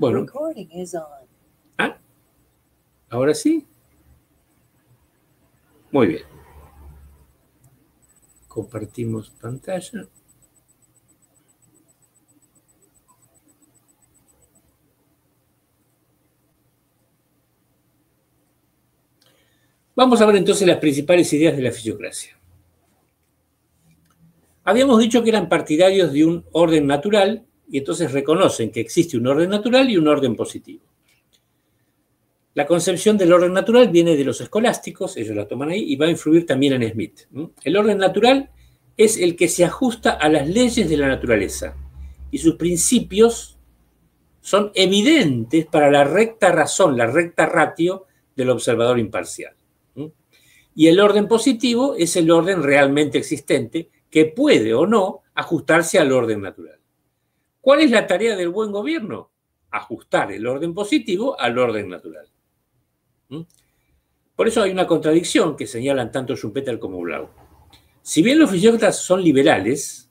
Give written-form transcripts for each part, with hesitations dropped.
Bueno. Ah, ¿ahora sí? Muy bien. Compartimos pantalla. Vamos a ver entonces las principales ideas de la fisiocracia. Habíamos dicho que eran partidarios de un orden natural y entonces reconocen que existe un orden natural y un orden positivo. La concepción del orden natural viene de los escolásticos, ellos la toman ahí, y va a influir también en Smith. El orden natural es el que se ajusta a las leyes de la naturaleza y sus principios son evidentes para la recta razón, la recta ratio del observador imparcial. Y el orden positivo es el orden realmente existente que puede o no ajustarse al orden natural. ¿Cuál es la tarea del buen gobierno? Ajustar el orden positivo al orden natural. Por eso hay una contradicción que señalan tanto Schumpeter como Blau. Si bien los fisiócratas son liberales,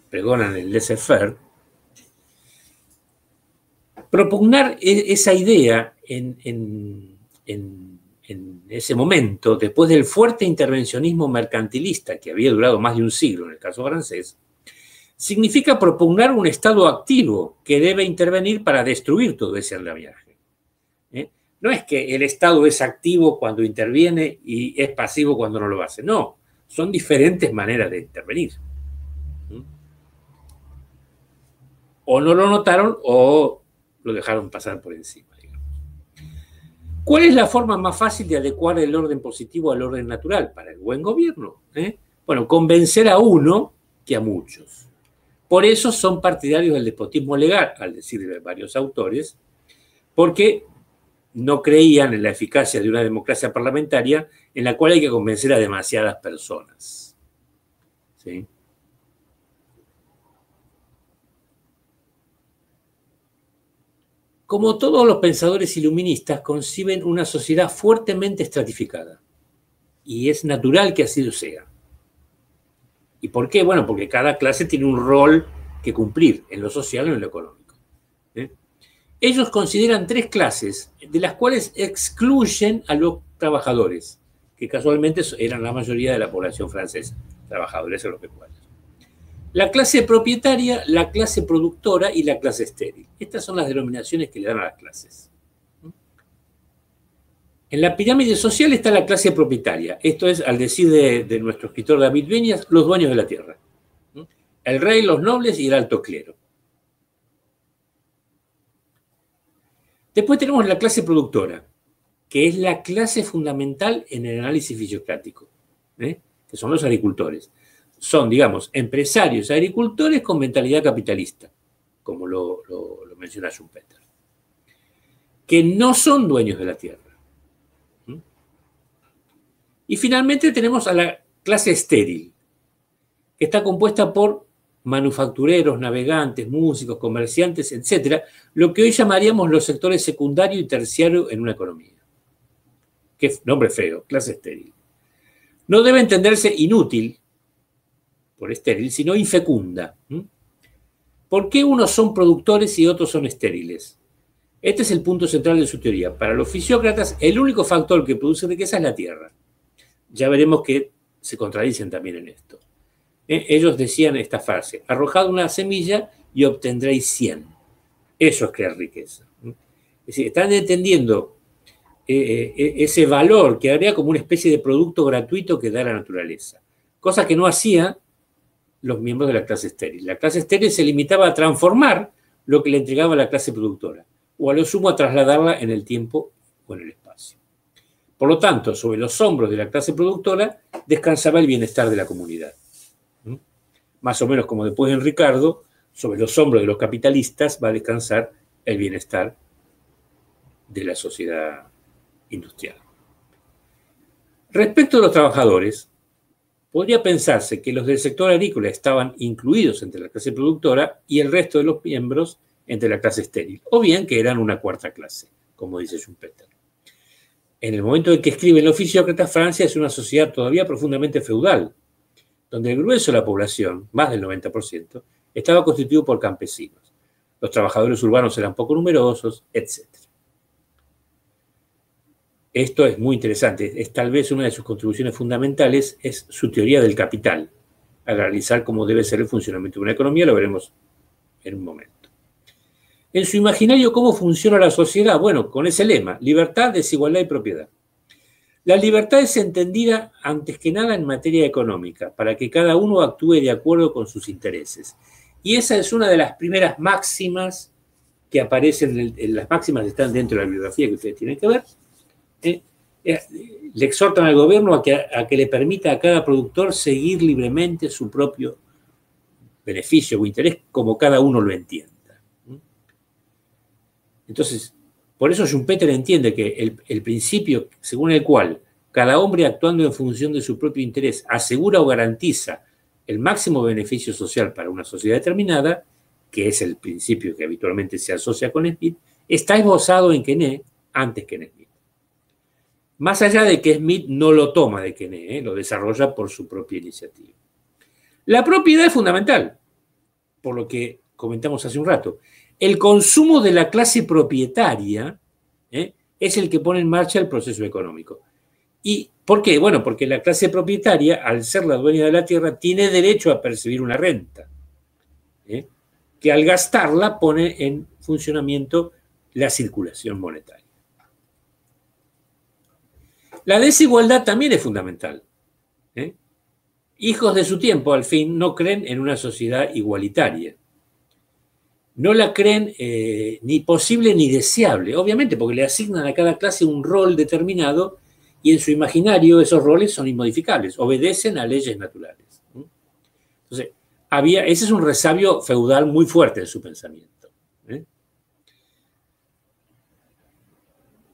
pregonan el laissez-faire, propugnar esa idea en ese momento, después del fuerte intervencionismo mercantilista que había durado más de un siglo en el caso francés, significa propugnar un Estado activo que debe intervenir para destruir todo ese andamiaje. No es que el Estado es activo cuando interviene y es pasivo cuando no lo hace. No, son diferentes maneras de intervenir. O no lo notaron o lo dejaron pasar por encima. ¿Cuál es la forma más fácil de adecuar el orden positivo al orden natural para el buen gobierno? Bueno, convencer a uno que a muchos. Por eso son partidarios del despotismo legal, al decir de varios autores, porque no creían en la eficacia de una democracia parlamentaria en la cual hay que convencer a demasiadas personas. ¿Sí? Como todos los pensadores iluministas, conciben una sociedad fuertemente estratificada. Y es natural que así lo sea. ¿Y por qué? Bueno, porque cada clase tiene un rol que cumplir en lo social o en lo económico. Ellos consideran tres clases, de las cuales excluyen a los trabajadores, que casualmente eran la mayoría de la población francesa, trabajadores agropecuarios. La clase propietaria, la clase productora y la clase estéril. Estas son las denominaciones que le dan a las clases. En la pirámide social está la clase propietaria. Esto es, al decir de nuestro escritor David Viñas, los dueños de la tierra. El rey, los nobles y el alto clero. Después tenemos la clase productora, que es la clase fundamental en el análisis fisiocrático, que son los agricultores. Son, digamos, empresarios, agricultores con mentalidad capitalista, como lo menciona Schumpeter, que no son dueños de la tierra. Y finalmente tenemos a la clase estéril, que está compuesta por manufactureros, navegantes, músicos, comerciantes, etc., lo que hoy llamaríamos los sectores secundario y terciario en una economía. Qué nombre feo, clase estéril. No debe entenderse inútil por estéril, sino infecunda. ¿Por qué unos son productores y otros son estériles? Este es el punto central de su teoría. Para los fisiócratas, el único factor que produce riqueza es la tierra. Ya veremos que se contradicen también en esto. Ellos decían esta frase: arrojad una semilla y obtendréis 100. Eso es crear riqueza. Es decir, están entendiendo ese valor que habría como una especie de producto gratuito que da la naturaleza. Cosa que no hacían los miembros de la clase estéril. La clase estéril se limitaba a transformar lo que le entregaba la clase productora, o a lo sumo a trasladarla en el tiempo o en el espacio. Por lo tanto, sobre los hombros de la clase productora descansaba el bienestar de la comunidad. Más o menos como después en Ricardo, sobre los hombros de los capitalistas va a descansar el bienestar de la sociedad industrial. Respecto a los trabajadores, podría pensarse que los del sector agrícola estaban incluidos entre la clase productora y el resto de los miembros entre la clase estéril, o bien que eran una cuarta clase, como dice Schumpeter. En el momento en que escriben los fisiócratas, Francia es una sociedad todavía profundamente feudal, donde el grueso de la población, más del 90%, estaba constituido por campesinos. Los trabajadores urbanos eran poco numerosos, etc. Esto es muy interesante. Es tal vez una de sus contribuciones fundamentales, es su teoría del capital, al analizar cómo debe ser el funcionamiento de una economía, lo veremos en un momento. En su imaginario, ¿cómo funciona la sociedad? Bueno, con ese lema, libertad, desigualdad y propiedad. La libertad es entendida antes que nada en materia económica, para que cada uno actúe de acuerdo con sus intereses. Y esa es una de las primeras máximas que aparecen, las máximas están dentro de la bibliografía que ustedes tienen que ver. Le exhortan al gobierno a que le permita a cada productor seguir libremente su propio beneficio o interés como cada uno lo entienda. Entonces, por eso Schumpeter entiende que el principio según el cual cada hombre actuando en función de su propio interés asegura o garantiza el máximo beneficio social para una sociedad determinada, que es el principio que habitualmente se asocia con Smith, está esbozado en Quesnay antes que en Smith. Más allá de que Smith no lo toma de Quesnay, lo desarrolla por su propia iniciativa. La propiedad es fundamental, por lo que comentamos hace un rato. El consumo de la clase propietaria es el que pone en marcha el proceso económico. ¿Y por qué? Bueno, porque la clase propietaria, al ser la dueña de la tierra, tiene derecho a percibir una renta, que al gastarla pone en funcionamiento la circulación monetaria. La desigualdad también es fundamental. Hijos de su tiempo, al fin, no creen en una sociedad igualitaria. No la creen ni posible ni deseable, obviamente, porque le asignan a cada clase un rol determinado y en su imaginario esos roles son inmodificables, obedecen a leyes naturales. Entonces, ese es un resabio feudal muy fuerte en su pensamiento.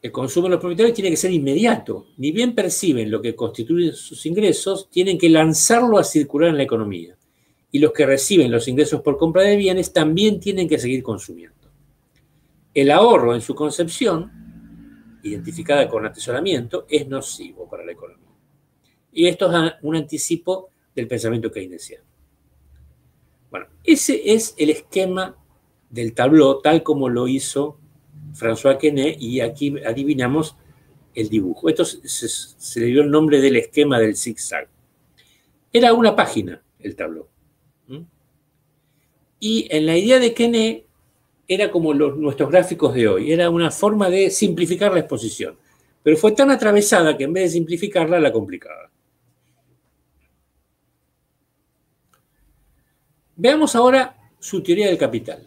El consumo de los propietarios tiene que ser inmediato. Ni bien perciben lo que constituye sus ingresos, tienen que lanzarlo a circular en la economía. Y los que reciben los ingresos por compra de bienes también tienen que seguir consumiendo. El ahorro en su concepción, identificada con atesoramiento, es nocivo para la economía. Y esto es un anticipo del pensamiento keynesiano. Bueno, ese es el esquema del tableau tal como lo hizo François Quesnay, y aquí adivinamos el dibujo. Esto se le dio el nombre del esquema del zigzag. Era una página el tableau. Y en la idea de Quesnay era como nuestros gráficos de hoy, era una forma de simplificar la exposición, pero fue tan atravesada que en vez de simplificarla la complicaba. Veamos ahora su teoría del capital.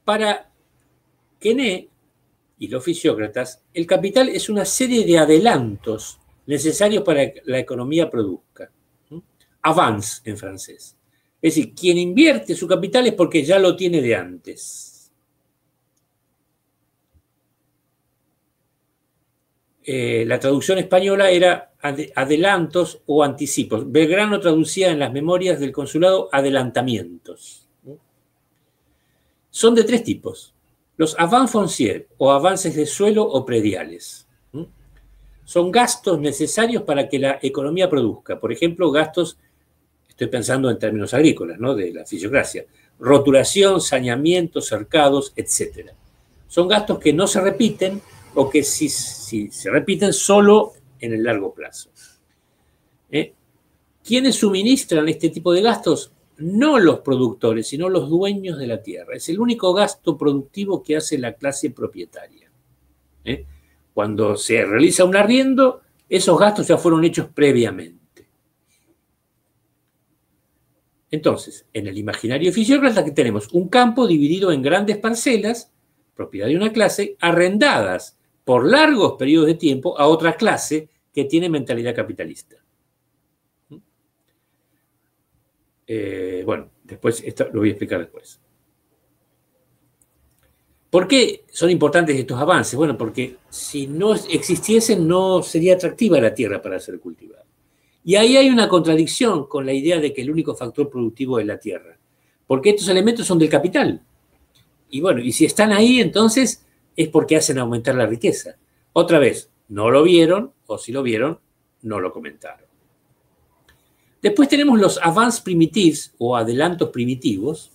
Para Quesnay y los fisiócratas, el capital es una serie de adelantos necesarios para que la economía produzca. Avance en francés. Es decir, quien invierte su capital es porque ya lo tiene de antes. La traducción española era adelantos o anticipos. Belgrano traducía en las memorias del consulado adelantamientos. Son de tres tipos. Los avances fonciers o avances de suelo o prediales. Son gastos necesarios para que la economía produzca. Por ejemplo, gastos, estoy pensando en términos agrícolas, ¿no?, de la fisiocracia, rotulación, saneamiento, cercados, etc. Son gastos que no se repiten o que si se repiten solo en el largo plazo. ¿Quiénes suministran este tipo de gastos? No los productores, sino los dueños de la tierra. Es el único gasto productivo que hace la clase propietaria. Cuando se realiza un arriendo, esos gastos ya fueron hechos previamente. Entonces, en el imaginario fisiócrata que tenemos un campo dividido en grandes parcelas, propiedad de una clase, arrendadas por largos periodos de tiempo a otra clase que tiene mentalidad capitalista. Bueno, después esto lo voy a explicar después. ¿Por qué son importantes estos avances? Bueno, porque si no existiesen no sería atractiva la tierra para ser cultivada. Y ahí hay una contradicción con la idea de que el único factor productivo es la tierra, porque estos elementos son del capital. Y bueno, y si están ahí, entonces es porque hacen aumentar la riqueza. Otra vez, no lo vieron, o si lo vieron, no lo comentaron. Después tenemos los avance primitives o adelantos primitivos,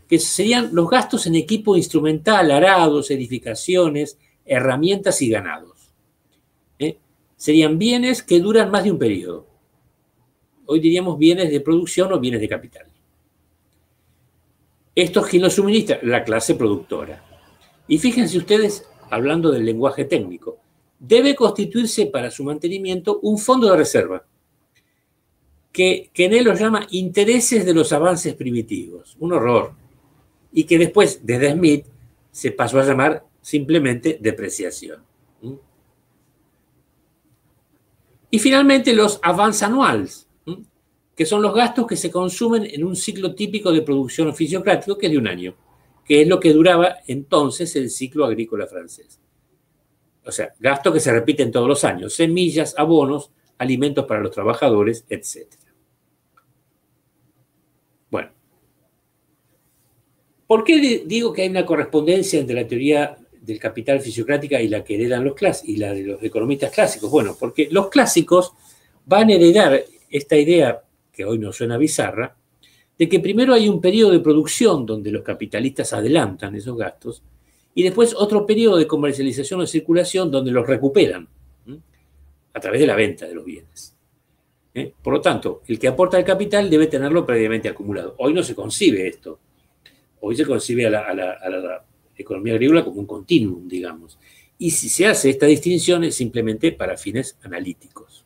que serían los gastos en equipo instrumental, arados, edificaciones, herramientas y ganados. Serían bienes que duran más de un periodo. Hoy diríamos bienes de producción o bienes de capital. Estos, ¿quién los suministra? La clase productora. Y fíjense ustedes, hablando del lenguaje técnico, debe constituirse para su mantenimiento un fondo de reserva, que en él los llama intereses de los avances primitivos. Un horror. Y que después, desde Smith, se pasó a llamar simplemente depreciación. Y finalmente los avance anuals, que son los gastos que se consumen en un ciclo típico de producción fisiocrático, que es de un año, que es lo que duraba entonces el ciclo agrícola francés. O sea, gastos que se repiten todos los años, semillas, abonos, alimentos para los trabajadores, etc. Bueno, ¿por qué digo que hay una correspondencia entre la teoría del capital fisiocrática y la que heredan los clásicos y la de los economistas clásicos? Bueno, porque los clásicos van a heredar esta idea, que hoy nos suena bizarra, de que primero hay un periodo de producción donde los capitalistas adelantan esos gastos y después otro periodo de comercialización o circulación donde los recuperan a través de la venta de los bienes. Por lo tanto, el que aporta el capital debe tenerlo previamente acumulado. Hoy no se concibe esto. Hoy se concibe a la economía agrícola como un continuum, digamos. Y si se hace esta distinción es simplemente para fines analíticos.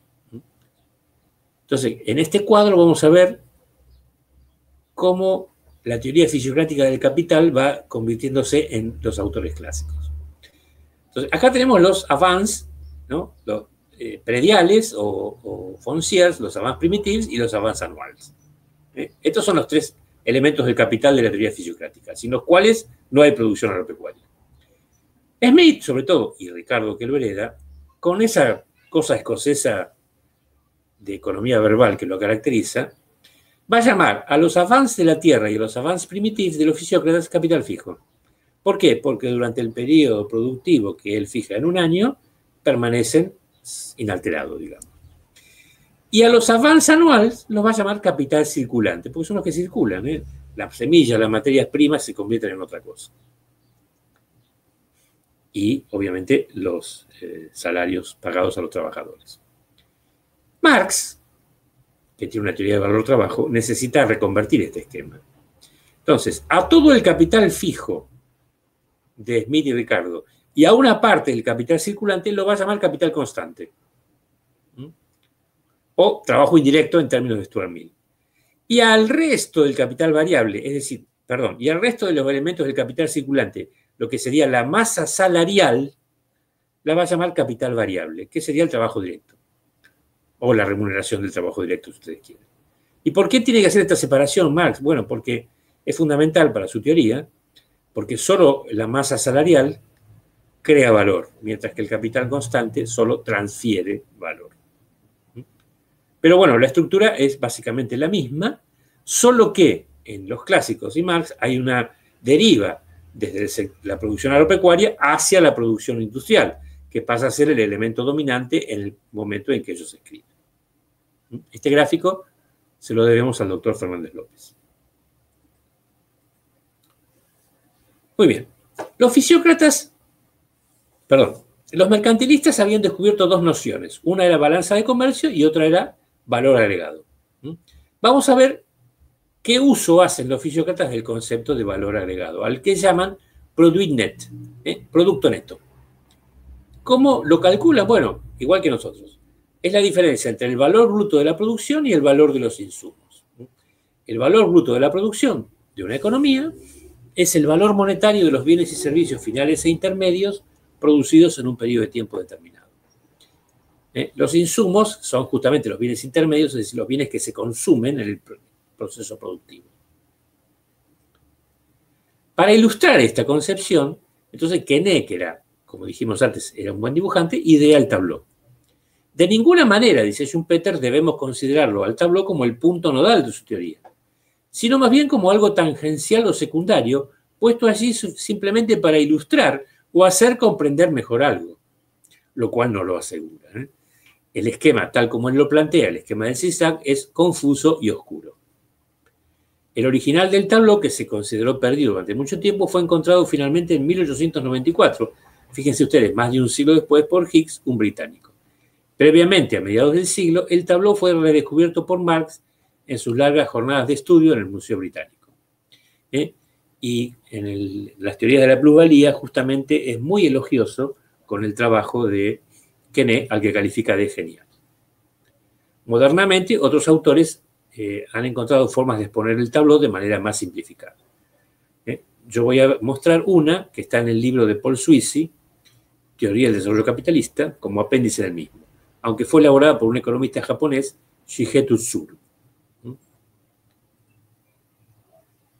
Entonces, en este cuadro vamos a ver cómo la teoría fisiocrática del capital va convirtiéndose en los autores clásicos. Entonces, acá tenemos los avance, ¿no? Los prediales o fonciers, los avance primitifs y los avance anuales. Estos son los tres elementos del capital de la teoría fisiocrática, sin los cuales no hay producción agropecuaria. Smith, sobre todo, y Ricardo, que lo hereda, con esa cosa escocesa de economía verbal que lo caracteriza, va a llamar a los avances de la tierra y a los avances primitivos de los fisiócratas capital fijo. ¿Por qué? Porque durante el periodo productivo que él fija en un año, permanecen inalterados, digamos. Y a los avances anuales los va a llamar capital circulante, porque son los que circulan. Las semillas, las materias primas se convierten en otra cosa. Y, obviamente, los salarios pagados a los trabajadores. Marx, que tiene una teoría de valor-trabajo, necesita reconvertir este esquema. Entonces, a todo el capital fijo de Smith y Ricardo y a una parte del capital circulante lo va a llamar capital constante. O trabajo indirecto en términos de Stuart Mill. Y al resto del capital variable, es decir, y al resto de los elementos del capital circulante, lo que sería la masa salarial, la va a llamar capital variable, que sería el trabajo directo. O la remuneración del trabajo directo, si ustedes quieren. ¿Y por qué tiene que hacer esta separación Marx? Bueno, porque es fundamental para su teoría, porque solo la masa salarial crea valor, mientras que el capital constante solo transfiere valor. Pero bueno, la estructura es básicamente la misma, solo que en los clásicos y Marx hay una deriva desde la producción agropecuaria hacia la producción industrial, que pasa a ser el elemento dominante en el momento en que ellos escriben. Este gráfico se lo debemos al doctor Fernández López. Muy bien. Los mercantilistas habían descubierto dos nociones. Una era balanza de comercio y otra era valor agregado. Vamos a ver qué uso hacen los fisiócratas del concepto de valor agregado, al que llaman produit net, producto neto. ¿Cómo lo calculan? Bueno, igual que nosotros. Es la diferencia entre el valor bruto de la producción y el valor de los insumos. El valor bruto de la producción de una economía es el valor monetario de los bienes y servicios finales e intermedios producidos en un periodo de tiempo determinado. Los insumos son justamente los bienes intermedios, es decir, los bienes que se consumen en el proceso productivo. Para ilustrar esta concepción, entonces Quené, que era, como dijimos antes, era un buen dibujante, idea el tabló. De ninguna manera, dice Schumpeter, debemos considerarlo al tabló como el punto nodal de su teoría, sino más bien como algo tangencial o secundario, puesto allí simplemente para ilustrar o hacer comprender mejor algo, lo cual no lo asegura. El esquema, tal como él lo plantea, el esquema del zigzag, es confuso y oscuro. El original del tabló, que se consideró perdido durante mucho tiempo, fue encontrado finalmente en 1894. Fíjense ustedes, más de un siglo después por Higgs, un británico. Previamente, a mediados del siglo, el tabló fue redescubierto por Marx en sus largas jornadas de estudio en el Museo Británico. Y en las teorías de la plusvalía justamente es muy elogioso con el trabajo de Quenet, al que califica de genial. Modernamente, otros autores han encontrado formas de exponer el tabló de manera más simplificada. Yo voy a mostrar una que está en el libro de Paul Sweezy, Teoría del Desarrollo Capitalista, como apéndice del mismo, aunque fue elaborada por un economista japonés, Shigeru Tsuru.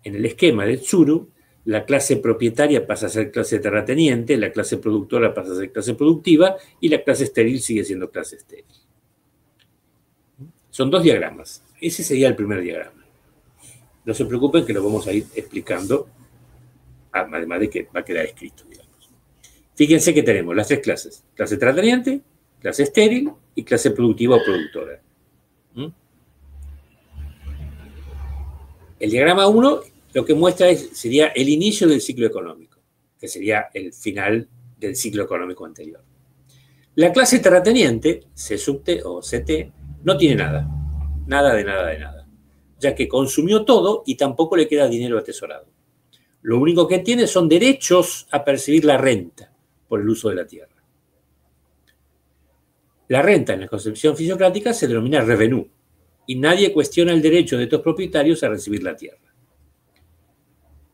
En el esquema de Tsuru, la clase propietaria pasa a ser clase terrateniente, la clase productora pasa a ser clase productiva y la clase estéril sigue siendo clase estéril. Son dos diagramas. Ese sería el primer diagrama. No se preocupen que lo vamos a ir explicando, además de que va a quedar escrito, digamos. Fíjense que tenemos las tres clases: clase terrateniente, clase estéril y clase productiva o productora. El diagrama 1 lo que muestra sería el inicio del ciclo económico, que sería el final del ciclo económico anterior. La clase terrateniente, C sub T o CT, no tiene nada. Nada de nada de nada. Ya que consumió todo y tampoco le queda dinero atesorado. Lo único que tiene son derechos a percibir la renta por el uso de la tierra. La renta en la concepción fisiocrática se denomina revenue y nadie cuestiona el derecho de estos propietarios a recibir la tierra.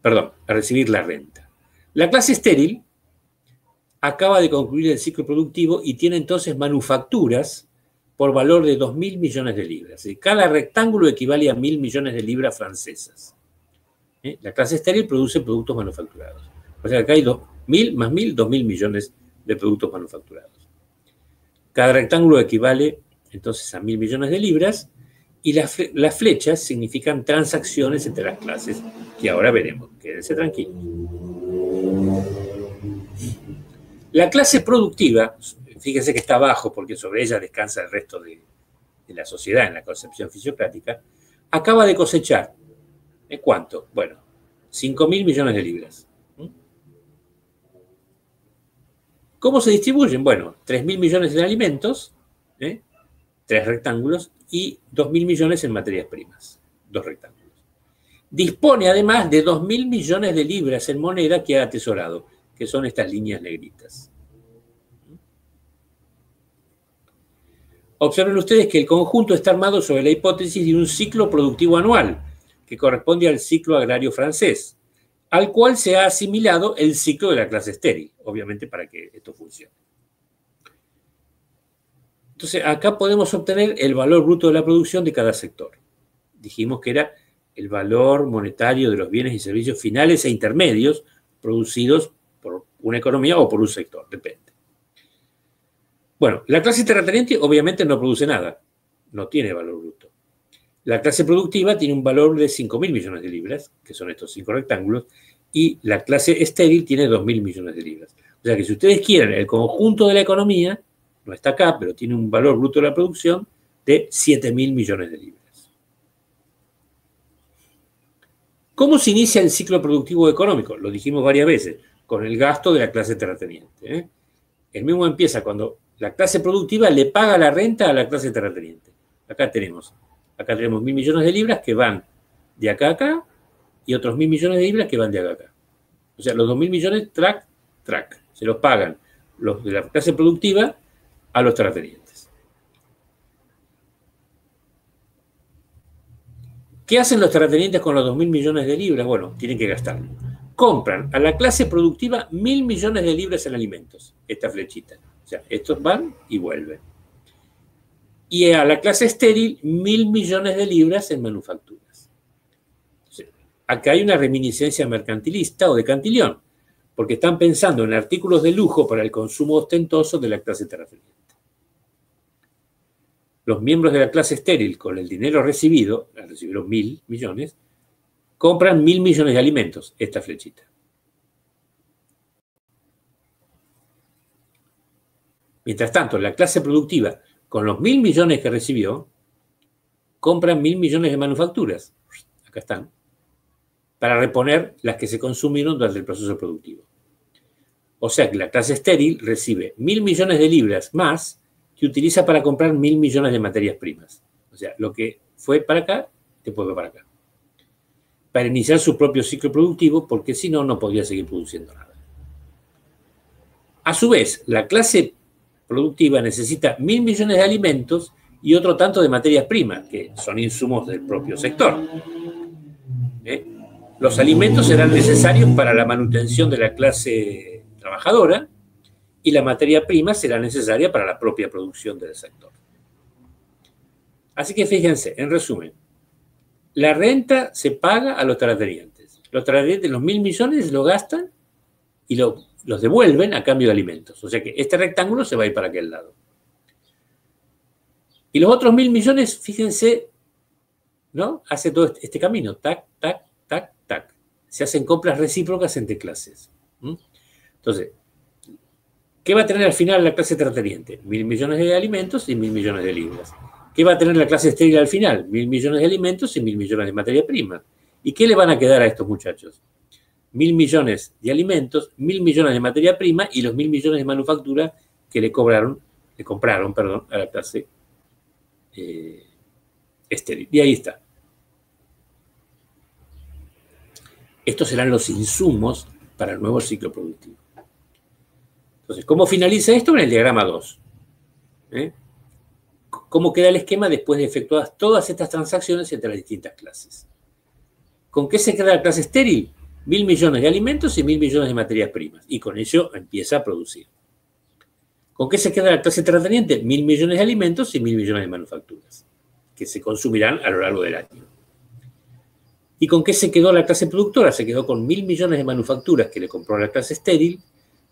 Perdón, a recibir la renta. La clase estéril acaba de concluir el ciclo productivo y tiene entonces manufacturas por valor de 2.000 millones de libras. Cada rectángulo equivale a 1.000 millones de libras francesas. La clase estéril produce productos manufacturados. O sea, acá hay 2.000 más 1.000, 2.000 millones de productos manufacturados. Cada rectángulo equivale entonces a 1.000 millones de libras y las flechas significan transacciones entre las clases que ahora veremos. Quédense tranquilos. La clase productiva, fíjense que está abajo porque sobre ella descansa el resto de la sociedad en la concepción fisiocrática, acaba de cosechar, ¿en cuánto? Bueno, 5.000 millones de libras. ¿Cómo se distribuyen? Bueno, 3.000 millones en alimentos, 3 rectángulos, y 2.000 millones en materias primas, 2 rectángulos. Dispone además de 2.000 millones de libras en moneda que ha atesorado, que son estas líneas negritas. Observen ustedes que el conjunto está armado sobre la hipótesis de un ciclo productivo anual, que corresponde al ciclo agrario francés, al cual se ha asimilado el ciclo de la clase estéril, obviamente para que esto funcione. Entonces, acá podemos obtener el valor bruto de la producción de cada sector. Dijimos que era el valor monetario de los bienes y servicios finales e intermedios producidos por una economía o por un sector, depende. Bueno, la clase terrateniente obviamente no produce nada, no tiene valor bruto. La clase productiva tiene un valor de 5.000 millones de libras, que son estos 5 rectángulos, y la clase estéril tiene 2.000 millones de libras. O sea que si ustedes quieren el conjunto de la economía, no está acá, pero tiene un valor bruto de la producción de 7.000 millones de libras. ¿Cómo se inicia el ciclo productivo económico? Lo dijimos varias veces, con el gasto de la clase terrateniente. El mismo empieza cuando la clase productiva le paga la renta a la clase terrateniente. Acá tenemos 1.000 millones de libras que van de acá a acá y otros 1.000 millones de libras que van de acá a acá. O sea, los 2.000 millones, track, se los pagan los de la clase productiva a los terratenientes. ¿Qué hacen los terratenientes con los 2.000 millones de libras? Bueno, tienen que gastarlo. Compran a la clase productiva 1.000 millones de libras en alimentos, esta flechita. O sea, estos van y vuelven. Y a la clase estéril, 1.000 millones de libras en manufacturas. O sea, acá hay una reminiscencia mercantilista o de Cantillon, porque están pensando en artículos de lujo para el consumo ostentoso de la clase terrateniente. Los miembros de la clase estéril, con el dinero recibido, recibieron 1.000 millones, compran 1.000 millones de alimentos, esta flechita. Mientras tanto, la clase productiva, con los 1.000 millones que recibió, compran 1.000 millones de manufacturas. Acá están. Para reponer las que se consumieron durante el proceso productivo. O sea que la clase estéril recibe 1.000 millones de libras más que utiliza para comprar 1.000 millones de materias primas. O sea, lo que fue para acá, después fue para acá. Para iniciar su propio ciclo productivo, porque si no, no podía seguir produciendo nada. A su vez, la clase productiva necesita 1.000 millones de alimentos y otro tanto de materias primas, que son insumos del propio sector. Los alimentos serán necesarios para la manutención de la clase trabajadora y la materia prima será necesaria para la propia producción del sector. Así que fíjense, en resumen, la renta se paga a los terratenientes. Los terratenientes los 1.000 millones lo gastan y los devuelven a cambio de alimentos. O sea que este rectángulo se va a ir para aquel lado. Y los otros 1.000 millones, fíjense, ¿no? Hace todo este camino, tac, tac, tac, tac. Se hacen compras recíprocas entre clases. Entonces, ¿qué va a tener al final la clase terrateniente? 1.000 millones de alimentos y 1.000 millones de libras. ¿Qué va a tener la clase estéril al final? 1.000 millones de alimentos y 1.000 millones de materia prima. ¿Y qué le van a quedar a estos muchachos? 1.000 millones de alimentos, 1.000 millones de materia prima y los 1.000 millones de manufactura que le compraron a la clase estéril. Y ahí está. Estos serán los insumos para el nuevo ciclo productivo. Entonces, ¿cómo finaliza esto? En el diagrama 2. ¿Cómo queda el esquema después de efectuadas todas estas transacciones entre las distintas clases? ¿Con qué se queda la clase estéril? 1.000 millones de alimentos y 1.000 millones de materias primas. Y con ello empieza a producir. ¿Con qué se queda la clase terrateniente? 1.000 millones de alimentos y 1.000 millones de manufacturas, que se consumirán a lo largo del año. ¿Y con qué se quedó la clase productora? Se quedó con 1.000 millones de manufacturas que le compró a la clase estéril,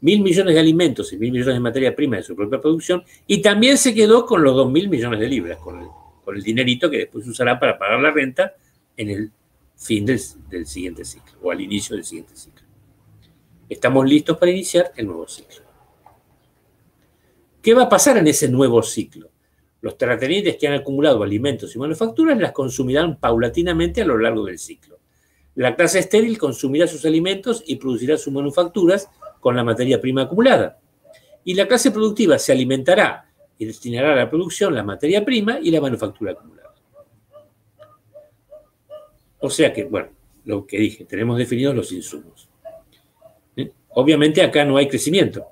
1.000 millones de alimentos y 1.000 millones de materia prima de su propia producción, y también se quedó con los 2.000 millones de libras, con el dinerito que después usará para pagar la renta en el fin del siguiente ciclo, o al inicio del siguiente ciclo. Estamos listos para iniciar el nuevo ciclo. ¿Qué va a pasar en ese nuevo ciclo? Los terratenientes que han acumulado alimentos y manufacturas las consumirán paulatinamente a lo largo del ciclo. La clase estéril consumirá sus alimentos y producirá sus manufacturas con la materia prima acumulada. Y la clase productiva se alimentará y destinará a la producción la materia prima y la manufactura acumulada. O sea que, bueno, lo que dije, tenemos definidos los insumos. Obviamente acá no hay crecimiento.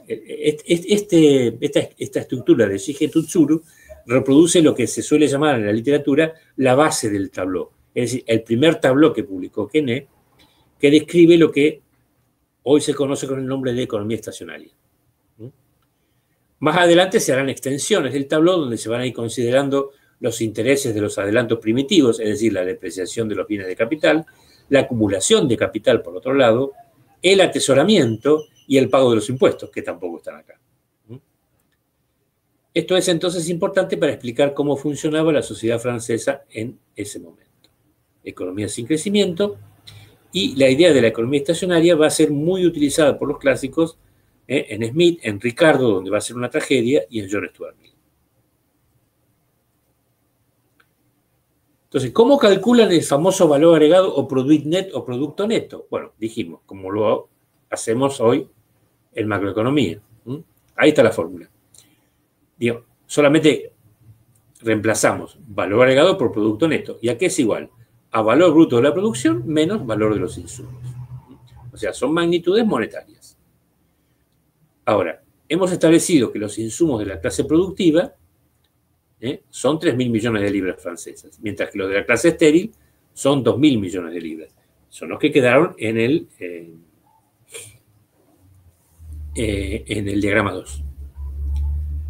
Esta estructura de Shige-Tutsuru reproduce lo que se suele llamar en la literatura la base del tabló. Es decir, el primer tabló que publicó Quenet, que describe lo que hoy se conoce con el nombre de economía estacionaria. Más adelante se harán extensiones del tabló donde se van a ir considerando los intereses de los adelantos primitivos, es decir, la depreciación de los bienes de capital, la acumulación de capital, por otro lado, el atesoramiento y el pago de los impuestos, que tampoco están acá. Esto es entonces importante para explicar cómo funcionaba la sociedad francesa en ese momento. Economía sin crecimiento, y la idea de la economía estacionaria va a ser muy utilizada por los clásicos en Smith, en Ricardo, donde va a ser una tragedia, y en John Stuart Mill. Entonces, ¿cómo calculan el famoso valor agregado o produit net o producto neto? Bueno, dijimos, como lo hacemos hoy en macroeconomía. Ahí está la fórmula. Digo, solamente reemplazamos valor agregado por producto neto. ¿Y a qué es igual? A valor bruto de la producción menos valor de los insumos. O sea, son magnitudes monetarias. Ahora, hemos establecido que los insumos de la clase productiva son 3.000 millones de libras francesas, mientras que los de la clase estéril son 2.000 millones de libras. Son los que quedaron en el diagrama 2.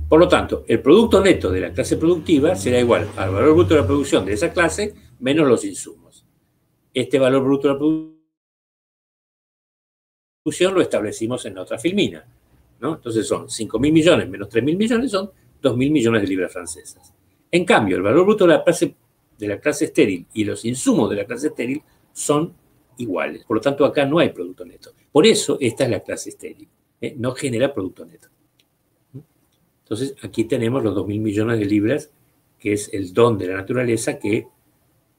Por lo tanto, el producto neto de la clase productiva será igual al valor bruto de la producción de esa clase menos los insumos. Este valor bruto de la producción lo establecimos en la otra filmina, ¿no? Entonces son 5.000 millones menos 3.000 millones, son 2.000 millones de libras francesas. En cambio, el valor bruto de la clase estéril y los insumos de la clase estéril son iguales. Por lo tanto, acá no hay producto neto. Por eso, esta es la clase estéril. No genera producto neto. Entonces, aquí tenemos los 2.000 millones de libras, que es el don de la naturaleza que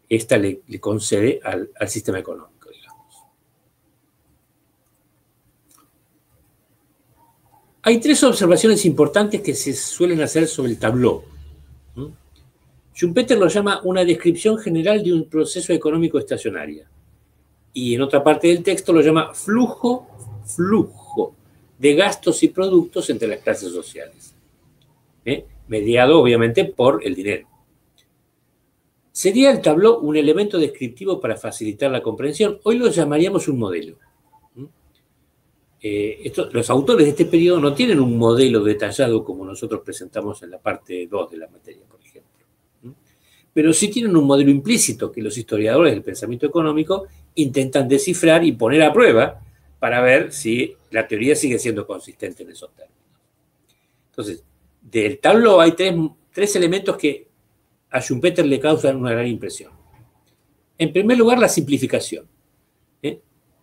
ésta le concede al sistema económico, digamos. Hay tres observaciones importantes que se suelen hacer sobre el tableau. Schumpeter lo llama una descripción general de un proceso económico estacionario. Y en otra parte del texto lo llama flujo de gastos y productos entre las clases sociales, mediado obviamente por el dinero. ¿Sería el tableau un elemento descriptivo para facilitar la comprensión? Hoy lo llamaríamos un modelo. Los autores de este periodo no tienen un modelo detallado como nosotros presentamos en la parte 2 de la materia, por ejemplo. Pero sí tienen un modelo implícito que los historiadores del pensamiento económico intentan descifrar y poner a prueba para ver si la teoría sigue siendo consistente en esos términos. Entonces, del tableau hay tres elementos que a Schumpeter le causan una gran impresión. En primer lugar, la simplificación.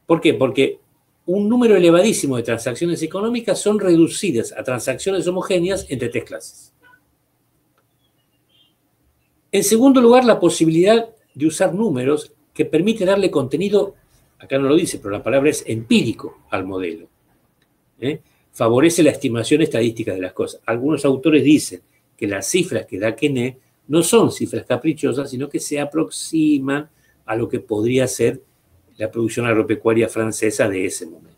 ¿Por qué? Porque un número elevadísimo de transacciones económicas son reducidas a transacciones homogéneas entre tres clases. En segundo lugar, la posibilidad de usar números que permite darle contenido, acá no lo dice, pero la palabra es empírico al modelo. Favorece la estimación estadística de las cosas. Algunos autores dicen que las cifras que da Quenet no son cifras caprichosas, sino que se aproximan a lo que podría ser la producción agropecuaria francesa de ese momento.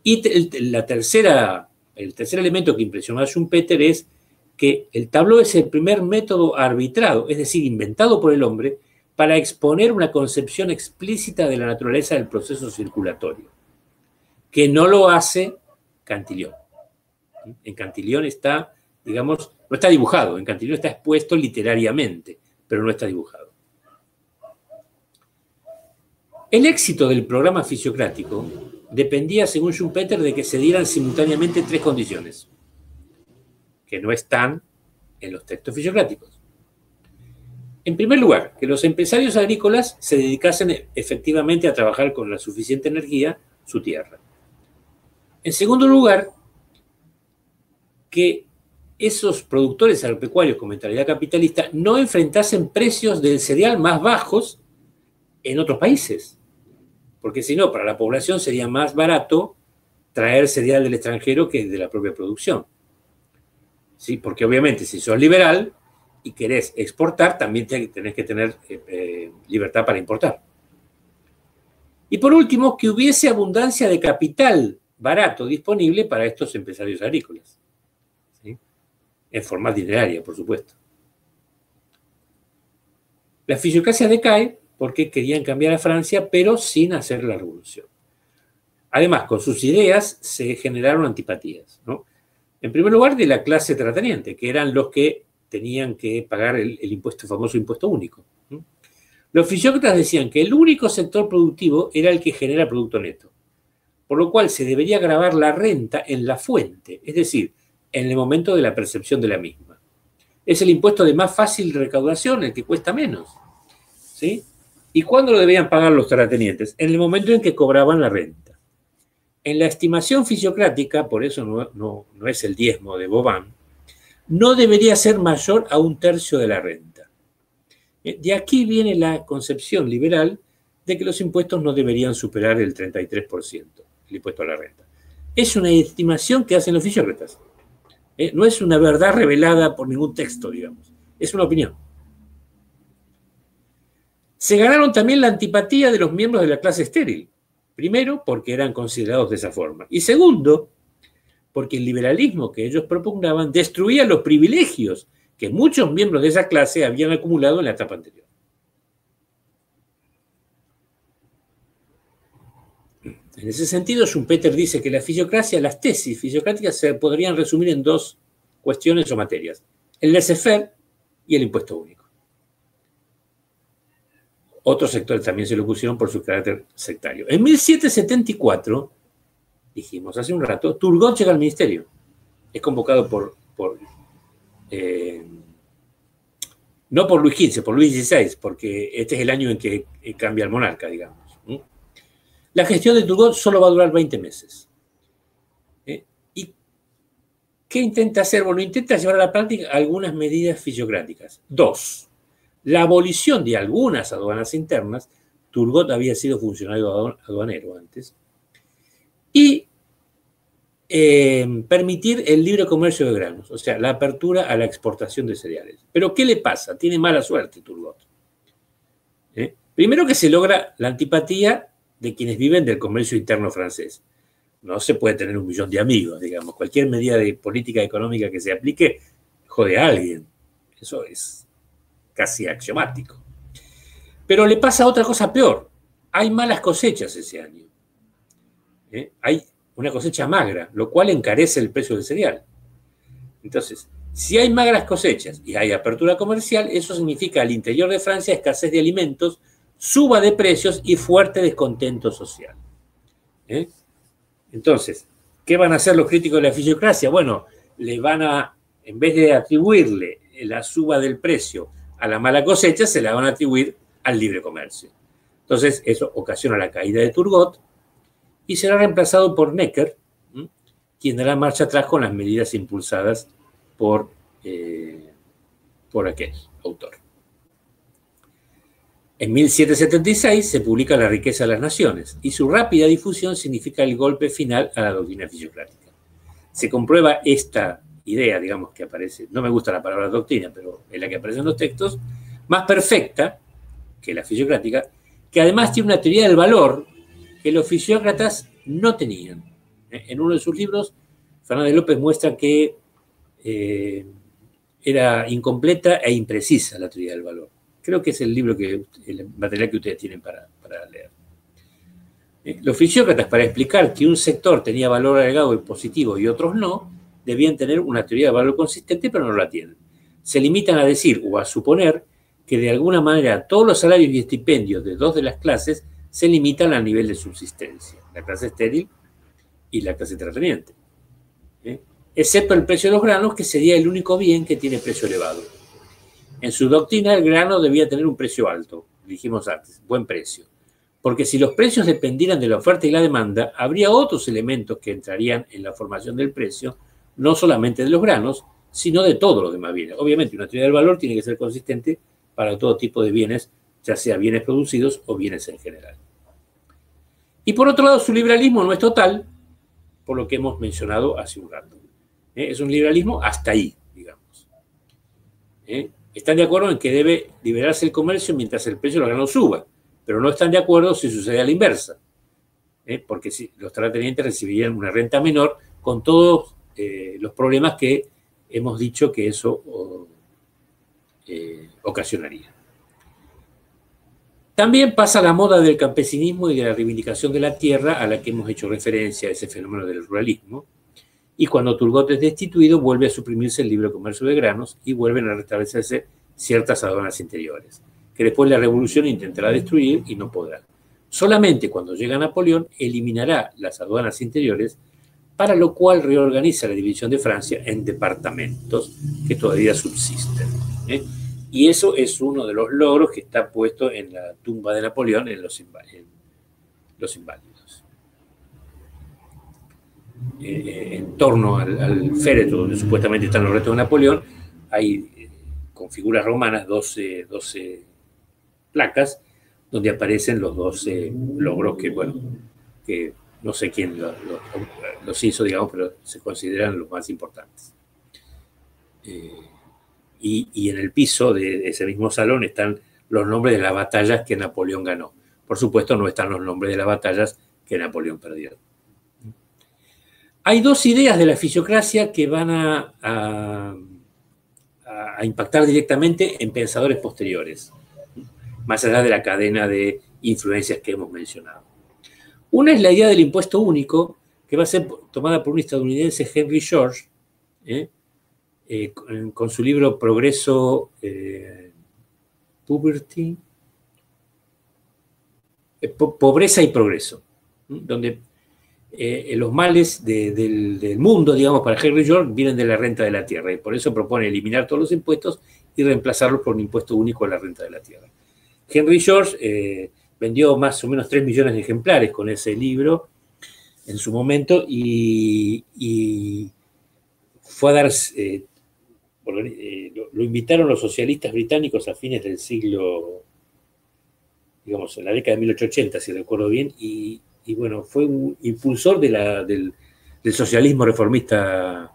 Y el tercer elemento que impresionó a Schumpeter es que el tableau es el primer método arbitrado, es decir, inventado por el hombre, para exponer una concepción explícita de la naturaleza del proceso circulatorio, que no lo hace Cantillon. En Cantillon está, digamos, no está dibujado, en Cantillon está expuesto literariamente, pero no está dibujado. El éxito del programa fisiocrático dependía, según Schumpeter, de que se dieran simultáneamente tres condiciones, que no están en los textos fisiocráticos. En primer lugar, que los empresarios agrícolas se dedicasen efectivamente a trabajar con la suficiente energía su tierra. En segundo lugar, que esos productores agropecuarios con mentalidad capitalista no enfrentasen precios del cereal más bajos en otros países, porque si no, para la población sería más barato traer cereal del extranjero que de la propia producción. ¿Sí? Porque obviamente si sos liberal y querés exportar, también tenés que tener libertad para importar. Y por último, que hubiese abundancia de capital barato disponible para estos empresarios agrícolas, ¿sí? En forma dineraria, por supuesto. La fisiocracia decae porque querían cambiar a Francia, pero sin hacer la revolución. Además, con sus ideas se generaron antipatías, ¿no? En primer lugar, de la clase terrateniente, que eran los que tenían que pagar el famoso impuesto único. Los fisiócratas decían que el único sector productivo era el que genera producto neto, por lo cual se debería gravar la renta en la fuente, es decir, en el momento de la percepción de la misma. Es el impuesto de más fácil recaudación, el que cuesta menos, ¿sí? ¿Y cuándo lo debían pagar los terratenientes? En el momento en que cobraban la renta. En la estimación fisiocrática, por eso no es el diezmo de Vauban, no debería ser mayor a 1/3 de la renta. De aquí viene la concepción liberal de que los impuestos no deberían superar el 33%, el impuesto a la renta. Es una estimación que hacen los fisiócratas. No es una verdad revelada por ningún texto, digamos. Es una opinión. Se ganaron también la antipatía de los miembros de la clase estéril. Primero, porque eran considerados de esa forma. Y segundo, porque el liberalismo que ellos propugnaban destruía los privilegios que muchos miembros de esa clase habían acumulado en la etapa anterior. En ese sentido, Schumpeter dice que la fisiocracia, las tesis fisiocráticas se podrían resumir en dos cuestiones o materias: el laissez-faire y el impuesto único. Otros sectores también se lo pusieron por su carácter sectario. En 1774, dijimos hace un rato, Turgot llega al ministerio. Es convocado no por Luis XV, por Luis XVI, porque este es el año en que cambia el monarca, digamos. La gestión de Turgot solo va a durar 20 meses. Y ¿Qué intenta hacer? Bueno, intenta llevar a la práctica algunas medidas fisiocráticas. Dos, la abolición de algunas aduanas internas. Turgot había sido funcionario aduanero antes. Y permitir el libre comercio de granos, o sea, la apertura a la exportación de cereales. Pero ¿qué le pasa? Tiene mala suerte Turgot. Primero que se logra la antipatía de quienes viven del comercio interno francés. No se puede tener 1 millón de amigos, digamos. Cualquier medida de política económica que se aplique jode a alguien. Eso es casi axiomático. Pero le pasa otra cosa peor. Hay malas cosechas ese año. Hay una cosecha magra, lo cual encarece el precio del cereal. Entonces, si hay magras cosechas y hay apertura comercial, eso significa al interior de Francia escasez de alimentos, suba de precios y fuerte descontento social. Entonces, ¿qué van a hacer los críticos de la fisiocracia? Bueno, le van a, en vez de atribuirle la suba del precio a la mala cosecha, se la van a atribuir al libre comercio. Entonces, eso ocasiona la caída de Turgot y será reemplazado por Necker, quien dará marcha atrás con las medidas impulsadas por aquel autor. En 1776 se publica La riqueza de las naciones y su rápida difusión significa el golpe final a la doctrina fisiocrática. Se comprueba esta idea, digamos, que aparece, no me gusta la palabra doctrina, pero es la que aparece en los textos, más perfecta que la fisiocrática, que además tiene una teoría del valor que los fisiócratas no tenían. En uno de sus libros, Fernández López muestra que era incompleta e imprecisa la teoría del valor. Creo que es el libro, el material que ustedes tienen para leer. Los fisiócratas, para explicar que un sector tenía valor agregado y positivo y otros no, debían tener una teoría de valor consistente, pero no la tienen. Se limitan a decir o a suponer que de alguna manera todos los salarios y estipendios de dos de las clases se limitan al nivel de subsistencia, la clase estéril y la clase terrateniente. Excepto el precio de los granos, que sería el único bien que tiene precio elevado. En su doctrina, el grano debía tener un precio alto, dijimos antes, buen precio. Porque si los precios dependieran de la oferta y la demanda, habría otros elementos que entrarían en la formación del precio, no solamente de los granos, sino de todos los demás bienes. Obviamente, una teoría del valor tiene que ser consistente para todo tipo de bienes, ya sea bienes producidos o bienes en general. Y por otro lado, su liberalismo no es total, por lo que hemos mencionado hace un rato. Es un liberalismo hasta ahí, digamos. Están de acuerdo en que debe liberarse el comercio mientras el precio de los granos suba, pero no están de acuerdo si sucede a la inversa, porque si los terratenientes recibirían una renta menor con todos los problemas que hemos dicho que eso ocasionaría. También pasa la moda del campesinismo y de la reivindicación de la tierra, a la que hemos hecho referencia a ese fenómeno del ruralismo, y cuando Turgot es destituido vuelve a suprimirse el libre comercio de granos y vuelven a restablecerse ciertas aduanas interiores, que después la revolución intentará destruir y no podrá. Solamente cuando llega Napoleón eliminará las aduanas interiores, para lo cual reorganiza la división de Francia en departamentos que todavía subsisten. Y eso es uno de los logros que está puesto en la tumba de Napoleón en Los Inválidos. En torno al féretro donde supuestamente están los restos de Napoleón, hay con figuras romanas 12 placas donde aparecen los 12 logros que, bueno, que no sé quién los hizo, digamos, pero se consideran los más importantes. Y en el piso de ese mismo salón están los nombres de las batallas que Napoleón ganó. Por supuesto, no están los nombres de las batallas que Napoleón perdió. Hay dos ideas de la fisiocracia que van a impactar directamente en pensadores posteriores, más allá de la cadena de influencias que hemos mencionado. Una es la idea del impuesto único, que va a ser tomada por un estadounidense, Henry George, con su libro Progreso, Poverty, Pobreza y Progreso, donde los males del mundo, digamos, para Henry George, vienen de la renta de la tierra, y por eso propone eliminar todos los impuestos y reemplazarlos por un impuesto único a la renta de la tierra. Henry George vendió más o menos 3 millones de ejemplares con ese libro en su momento y fue a dar, lo invitaron los socialistas británicos a fines del siglo, digamos, en la década de 1880, si recuerdo bien, y bueno, fue un impulsor del socialismo reformista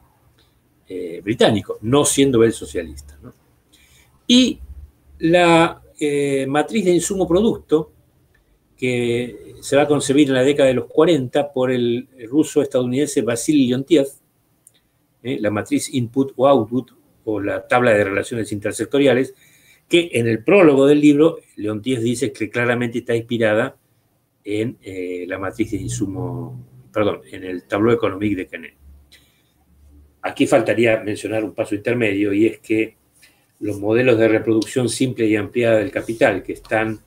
británico, no siendo él socialista, ¿no? Y la matriz de insumo-producto, que se va a concebir en la década de los 40 por el ruso-estadounidense Vasily Leontiev, la matriz input o output, o la tabla de relaciones intersectoriales, que en el prólogo del libro, Leontiev dice que claramente está inspirada en la matriz de insumo, perdón, en el tableau économique de Quenet. Aquí faltaría mencionar un paso intermedio, y es que los modelos de reproducción simple y ampliada del capital que están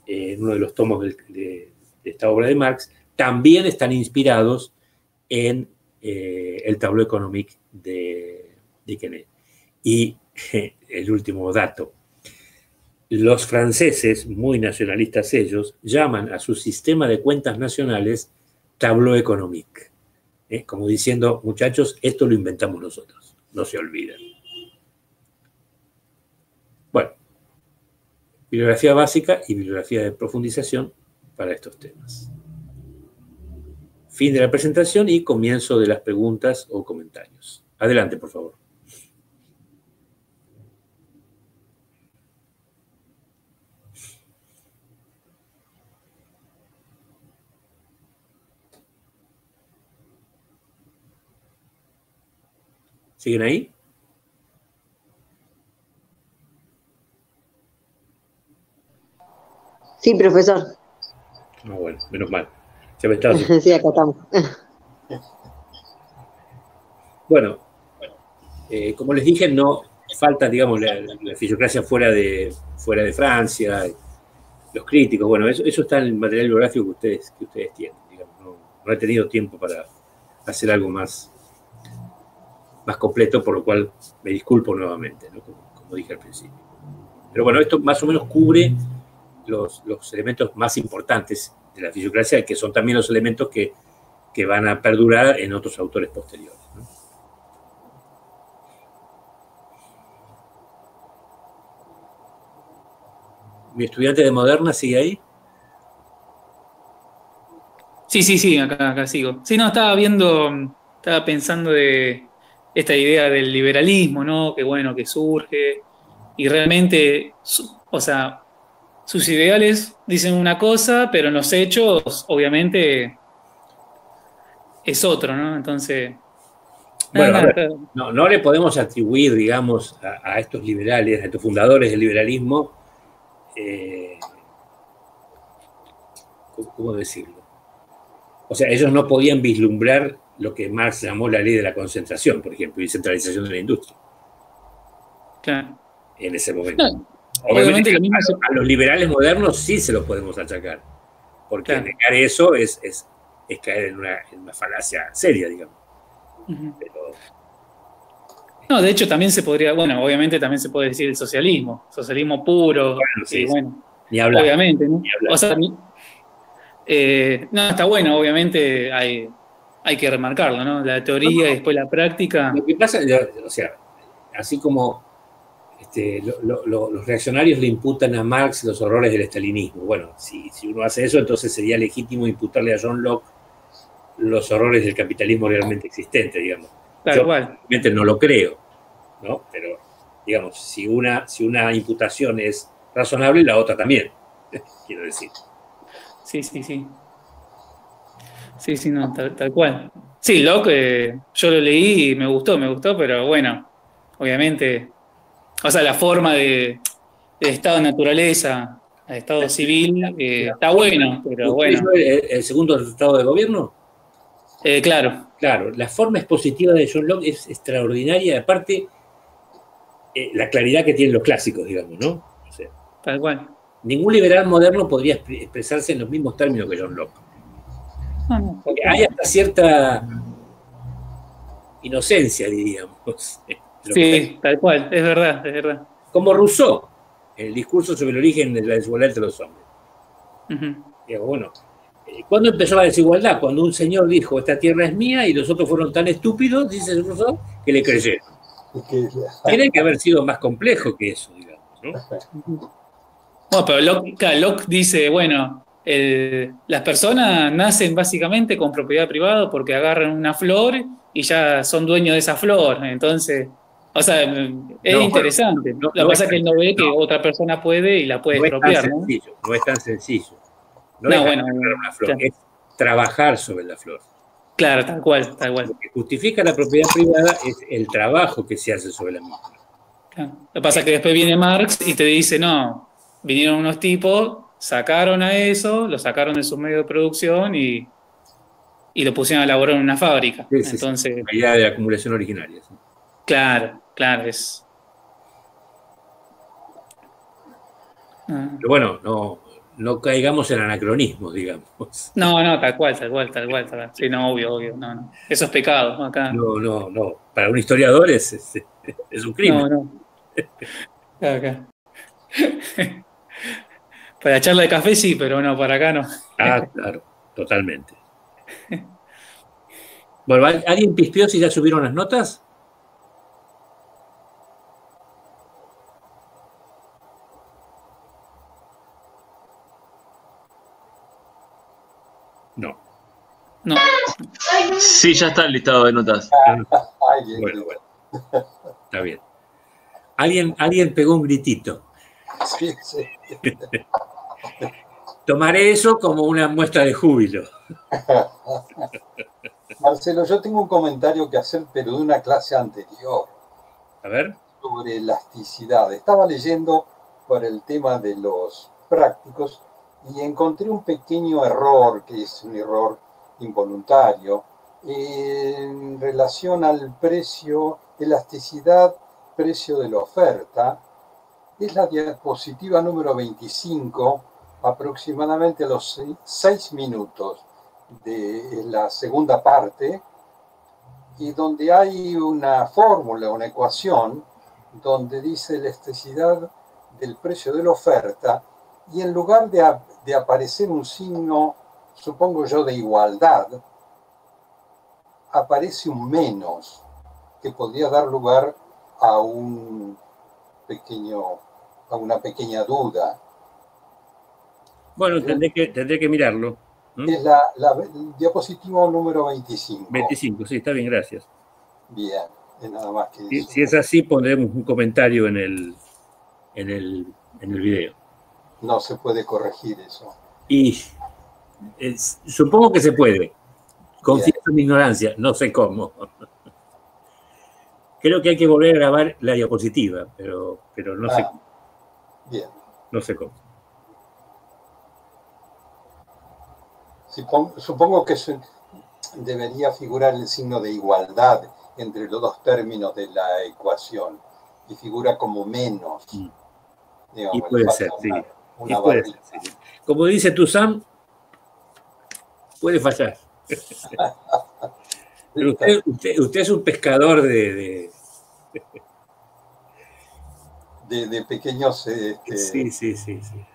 en uno de los tomos de esta obra de Marx, también están inspirados en el tableau économique de Quenet. Y el último dato: los franceses, muy nacionalistas ellos, llaman a su sistema de cuentas nacionales tableau économique, como diciendo, muchachos, esto lo inventamos nosotros, no se olviden. Bueno, bibliografía básica y bibliografía de profundización para estos temas. Fin de la presentación y comienzo de las preguntas o comentarios. Adelante, por favor. ¿Siguen ahí? Sí, profesor. Ah, bueno, menos mal. Ya me estaba... Sí, acá estamos. Bueno, como les dije, no falta, digamos, la fisiocracia fuera de Francia, los críticos. Bueno, eso está en el material bibliográfico que ustedes tienen. Digamos, no he tenido tiempo para hacer algo más completo, por lo cual me disculpo nuevamente, ¿no? Como dije al principio. Pero bueno, esto más o menos cubre los elementos más importantes de la fisiocracia, que son también los elementos que van a perdurar en otros autores posteriores, ¿no? ¿Mi estudiante de Moderna sigue ahí? Sí, acá sigo. Sí, no, estaba pensando de esta idea del liberalismo, ¿no? Que bueno, que surge y realmente, o sea, sus ideales dicen una cosa, pero en los hechos, obviamente, es otro, ¿no? Entonces, Bueno, a ver, claro. no le podemos atribuir, digamos, a estos liberales, a estos fundadores del liberalismo, ¿cómo decirlo? O sea, ellos no podían vislumbrar lo que Marx llamó la ley de la concentración, por ejemplo, y centralización de la industria. Claro. En ese momento. No, obviamente lo mismo a los liberales modernos sí se los podemos achacar, porque claro. negar eso es caer en una falacia seria, digamos. Uh-huh. Pero... No, de hecho también se podría, bueno, obviamente también se puede decir el socialismo puro, bueno, sí, y bueno, ni hablar, obviamente, ¿no? ni hablar. O sea, no, está bueno, obviamente hay que remarcarlo, ¿no? La teoría y después la práctica. Lo que pasa, o sea, así como los reaccionarios le imputan a Marx los horrores del estalinismo. Bueno, si uno hace eso, entonces sería legítimo imputarle a John Locke los horrores del capitalismo realmente existente, digamos. Yo realmente no lo creo, ¿no? Pero, digamos, si una imputación es razonable, la otra también, quiero decir. Sí. Sí, no, tal cual. Sí, Locke, yo lo leí y me gustó, pero bueno, obviamente, o sea, la forma de estado de naturaleza, de estado civil, está bueno, pero bueno. ¿El segundo resultado de gobierno? Claro. Claro, la forma expositiva de John Locke es extraordinaria, aparte la claridad que tienen los clásicos, digamos, ¿no? O sea, tal cual. Ningún liberal moderno podría expresarse en los mismos términos que John Locke. Porque hay hasta cierta inocencia, diríamos. Sí, tal cual, es verdad. Como Rousseau, en el discurso sobre el origen de la desigualdad entre los hombres. Uh-huh. Digamos, bueno, ¿Cuándo empezó la desigualdad? Cuando un señor dijo, esta tierra es mía, y los otros fueron tan estúpidos, dice Rousseau, que le creyeron. Tiene que haber sido más complejo que eso, digamos, ¿no? Bueno, pero Locke dice, bueno, las personas nacen básicamente con propiedad privada porque agarran una flor y ya son dueños de esa flor. Entonces, o sea, es No, bueno, interesante. no, Lo que pasa es que él no ve que otra persona puede y la puede no es tan expropiar, ¿no? sencillo, no es tan sencillo. No es No, bueno, agarrar una flor, claro, es trabajar sobre la flor. claro, tal cual, tal cual. Lo que justifica la propiedad privada es el trabajo que se hace sobre la misma. Claro. Lo que pasa es que después viene Marx y te dice, no, vinieron unos tipos, sacaron a eso, lo sacaron de su medio de producción y lo pusieron a laborar en una fábrica. Sí, sí, sí. Entonces, La idea de acumulación originaria. Sí. claro, claro, es... ah. Pero bueno, no caigamos en anacronismos, digamos. No, no, tal cual, tal cual, tal cual, tal cual. Sí, no, obvio, obvio, no, no. Eso es pecado, ¿no? Acá. No. Para un historiador es un crimen. No, no. Acá. Para la charla de café sí, pero no, para acá no. Ah, claro, totalmente. Bueno, ¿alguien pispeó si ya subieron las notas? No. No. Sí, ya está el listado de notas. Bueno. Está bien. Alguien pegó un gritito. Sí. Tomaré eso como una muestra de júbilo. Marcelo, yo tengo un comentario que hacer, pero de una clase anterior. A ver. Sobre elasticidad. Estaba leyendo por el tema de los prácticos y encontré un pequeño error, que es un error involuntario, en relación al precio, elasticidad, precio de la oferta. Es la diapositiva número 25, aproximadamente a los 6 minutos de la segunda parte, y donde hay una fórmula, una ecuación, donde dice elasticidad del precio de la oferta, y en lugar de aparecer un signo, supongo yo, de igualdad, aparece un menos, que podría dar lugar a una pequeña duda. Bueno, tendré que mirarlo. Es la diapositiva número 25. 25, sí, está bien, gracias. Bien, es nada más que eso. Si es así, pondremos un comentario en el video. No se puede corregir eso. Y supongo que se puede. Confieso en mi ignorancia, no sé cómo. Creo que hay que volver a grabar la diapositiva, pero no sé cómo. Bien. No sé cómo. Supongo que debería figurar el signo de igualdad entre los dos términos de la ecuación y figura como menos. Digamos, y puede ser, sí. Y puede ser, sí. Como dice tu Sam, puede fallar. Pero usted es un pescador de pequeños... Sí.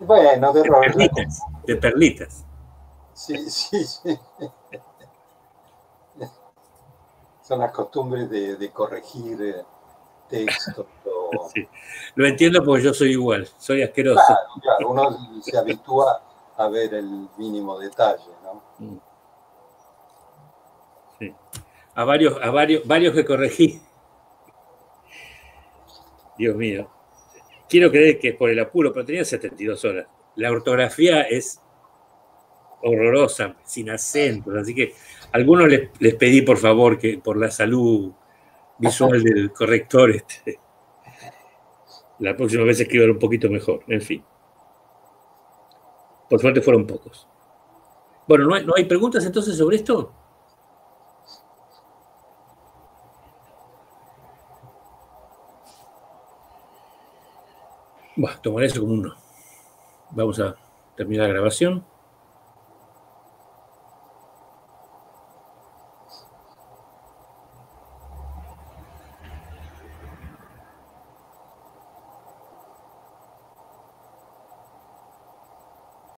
Bueno, de perlitas. De perlitas. Sí. Son las costumbres de corregir textos. Sí. Lo entiendo porque yo soy igual, soy asqueroso. Claro, uno se habitúa a ver el mínimo detalle, ¿no? Sí. A varios que corregí. Dios mío. Quiero creer que es por el apuro, pero tenía 72 horas. La ortografía es horrorosa, sin acentos, así que a algunos les pedí por favor que por la salud visual del corrector la próxima vez escriban un poquito mejor, en fin. Por suerte fueron pocos. Bueno, ¿no hay preguntas entonces sobre esto? Bueno, tomaré eso como uno. Vamos a terminar la grabación.